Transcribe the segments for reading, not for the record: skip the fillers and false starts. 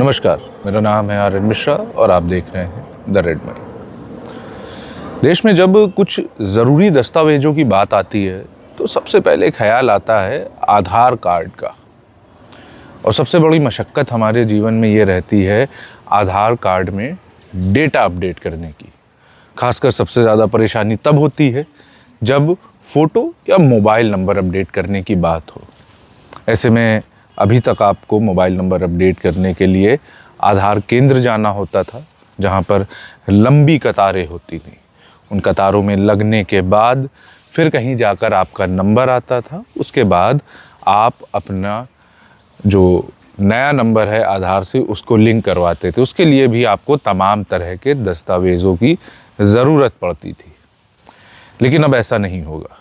नमस्कार, मेरा नाम है आर्यन मिश्रा और आप देख रहे हैं द रेड मनी। देश में जब कुछ ज़रूरी दस्तावेज़ों की बात आती है तो सबसे पहले ख्याल आता है आधार कार्ड का। और सबसे बड़ी मशक्क़त हमारे जीवन में ये रहती है आधार कार्ड में डेटा अपडेट करने की। खासकर सबसे ज़्यादा परेशानी तब होती है जब फ़ोटो या मोबाइल नंबर अपडेट करने की बात हो। ऐसे में अभी तक आपको मोबाइल नंबर अपडेट करने के लिए आधार केंद्र जाना होता था, जहां पर लंबी कतारें होती थी। उन कतारों में लगने के बाद फिर कहीं जाकर आपका नंबर आता था। उसके बाद आप अपना जो नया नंबर है आधार से उसको लिंक करवाते थे। उसके लिए भी आपको तमाम तरह के दस्तावेज़ों की ज़रूरत पड़ती थी। लेकिन अब ऐसा नहीं होगा।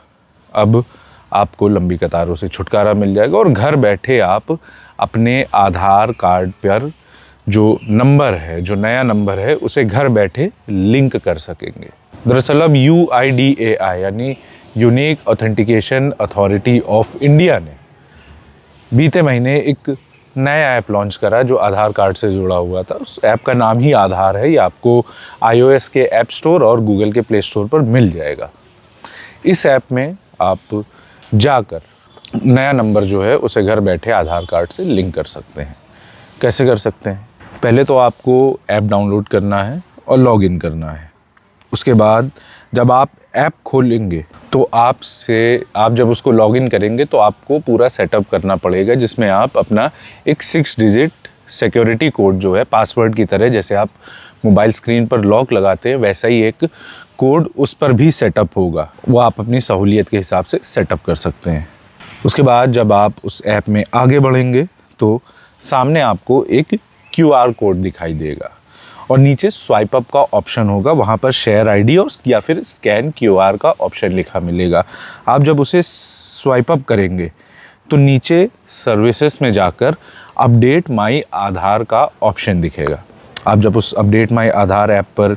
अब आपको लंबी कतारों से छुटकारा मिल जाएगा और घर बैठे आप अपने आधार कार्ड पर जो नंबर है, जो नया नंबर है, उसे घर बैठे लिंक कर सकेंगे। दरअसल अब UIDAI यानी unique authentication authority of India ने बीते महीने एक नया ऐप लॉन्च करा जो आधार कार्ड से जुड़ा हुआ था। उस ऐप का नाम ही आधार है। ये आपको iOS के ऐप स्टोर और गूगल के प्ले स्टोर पर मिल जाएगा। इस ऐप में आप जाकर नया नंबर जो है उसे घर बैठे आधार कार्ड से लिंक कर सकते हैं। कैसे कर सकते हैं? पहले तो आपको ऐप डाउनलोड करना है और लॉगिन करना है। उसके बाद जब आप ऐप खोलेंगे तो आप जब उसको लॉगिन करेंगे तो आपको पूरा सेटअप करना पड़ेगा, जिसमें आप अपना एक 6 डिजिट सिक्योरिटी कोड जो है पासवर्ड की तरह, जैसे आप मोबाइल स्क्रीन पर लॉक लगाते हैं वैसा ही एक कोड उस पर भी सेटअप होगा। वो आप अपनी सहूलियत के हिसाब से सेटअप कर सकते हैं। उसके बाद जब आप उस ऐप में आगे बढ़ेंगे तो सामने आपको एक QR कोड दिखाई देगा और नीचे स्वाइप अप का ऑप्शन होगा। वहाँ पर शेयर ID और या फिर स्कैन QR का ऑप्शन लिखा मिलेगा। आप जब उसे स्वाइप अप करेंगे तो नीचे सर्विसेज में जाकर अपडेट माई आधार का ऑप्शन दिखेगा। आप जब उस अपडेट माई आधार ऐप पर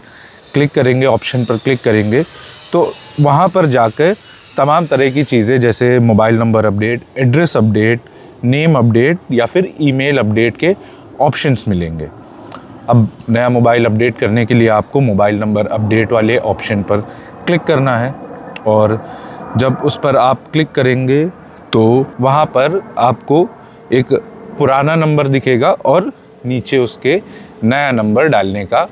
क्लिक करेंगे, ऑप्शन पर क्लिक करेंगे, तो वहाँ पर जाकर तमाम तरह की चीज़ें जैसे mobile number update, address update, name update या फिर ईमेल अपडेट के ऑप्शंस मिलेंगे। अब नया मोबाइल अपडेट करने के लिए आपको मोबाइल नंबर अपडेट वाले ऑप्शन पर क्लिक करना है और जब उस पर आप क्लिक करेंगे तो वहाँ पर आपको एक पुराना नंबर दिखेगा और नीचे उसके नया नंबर डालने का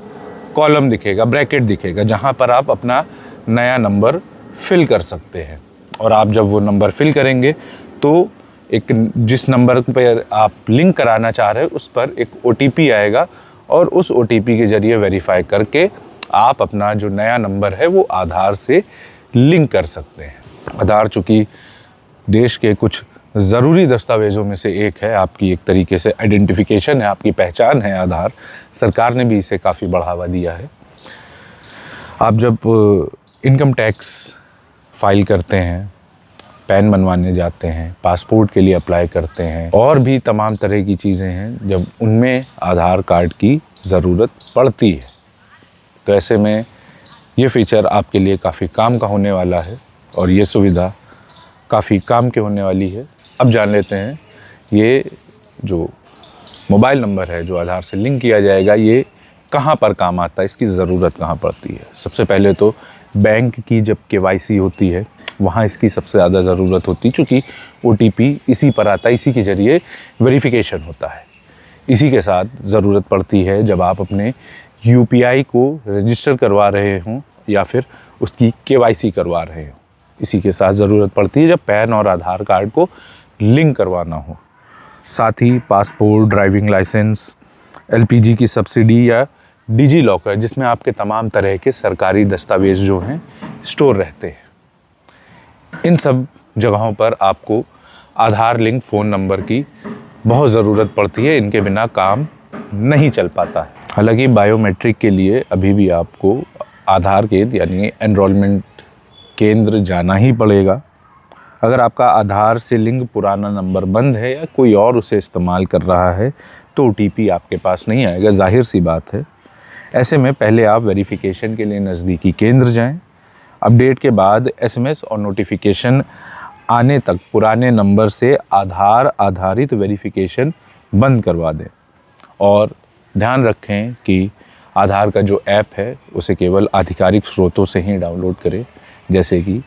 कॉलम दिखेगा, ब्रैकेट दिखेगा, जहाँ पर आप अपना नया नंबर फिल कर सकते हैं। और आप जब वो नंबर फिल करेंगे तो एक जिस नंबर पर आप लिंक कराना चाह रहे हैं उस पर एक OTP आएगा और उस OTP के ज़रिए वेरीफाई करके आप अपना जो नया नंबर है वो आधार से लिंक कर सकते हैं। आधार चूँकि देश के कुछ ज़रूरी दस्तावेज़ों में से एक है, आपकी एक तरीके से आइडेंटिफिकेशन है, आपकी पहचान है आधार। सरकार ने भी इसे काफ़ी बढ़ावा दिया है। आप जब इनकम टैक्स फाइल करते हैं, पैन बनवाने जाते हैं, पासपोर्ट के लिए अप्लाई करते हैं और भी तमाम तरह की चीज़ें हैं जब उनमें आधार कार्ड की ज़रूरत पड़ती है, तो ऐसे में ये फ़ीचर आपके लिए काफ़ी काम का होने वाला है और ये सुविधा काफ़ी काम की होने वाली है। अब जान लेते हैं ये जो मोबाइल नंबर है जो आधार से लिंक किया जाएगा ये कहाँ पर काम आता है, इसकी ज़रूरत कहाँ पड़ती है। सबसे पहले तो बैंक की जब KYC होती है वहाँ इसकी सबसे ज़्यादा ज़रूरत होती है, चूँकि OTP इसी पर आता है, इसी के ज़रिए वेरिफिकेशन होता है। इसी के साथ ज़रूरत पड़ती है जब आप अपने UPI को रजिस्टर करवा रहे हों या फिर उसकी KYC करवा रहे हों। इसी के साथ ज़रूरत पड़ती है जब पैन और आधार कार्ड को लिंक करवाना हो। साथ ही पासपोर्ट, ड्राइविंग लाइसेंस, LPG की सब्सिडी या डिजी लॉकर, जिसमें आपके तमाम तरह के सरकारी दस्तावेज़ जो हैं स्टोर रहते हैं। इन सब जगहों पर आपको आधार लिंक फ़ोन नंबर की बहुत ज़रूरत पड़ती है। इनके बिना काम नहीं चल पाता है। हालांकि बायोमेट्रिक के लिए अभी भी आपको आधार केंद्र यानी एनरोलमेंट केंद्र जाना ही पड़ेगा। अगर आपका आधार से लिंक पुराना नंबर बंद है या कोई और उसे इस्तेमाल कर रहा है तो OTP आपके पास नहीं आएगा, जाहिर सी बात है। ऐसे में पहले आप वेरिफिकेशन के लिए नज़दीकी केंद्र जाएं। अपडेट के बाद SMS और नोटिफिकेशन आने तक पुराने नंबर से आधार आधारित वेरिफिकेशन बंद करवा दें और ध्यान रखें कि आधार का जो ऐप है उसे केवल आधिकारिक स्रोतों से ही डाउनलोड करें, जैसे कि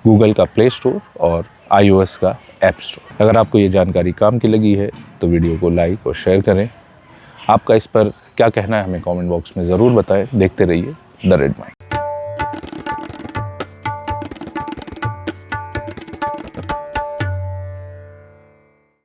गूगल का प्ले स्टोर और iOS का ऐप स्टोर। अगर आपको ये जानकारी काम की लगी है तो वीडियो को लाइक और शेयर करें। आपका इस पर क्या कहना है हमें कमेंट बॉक्स में ज़रूर बताएं। देखते रहिए द रेड माइंड।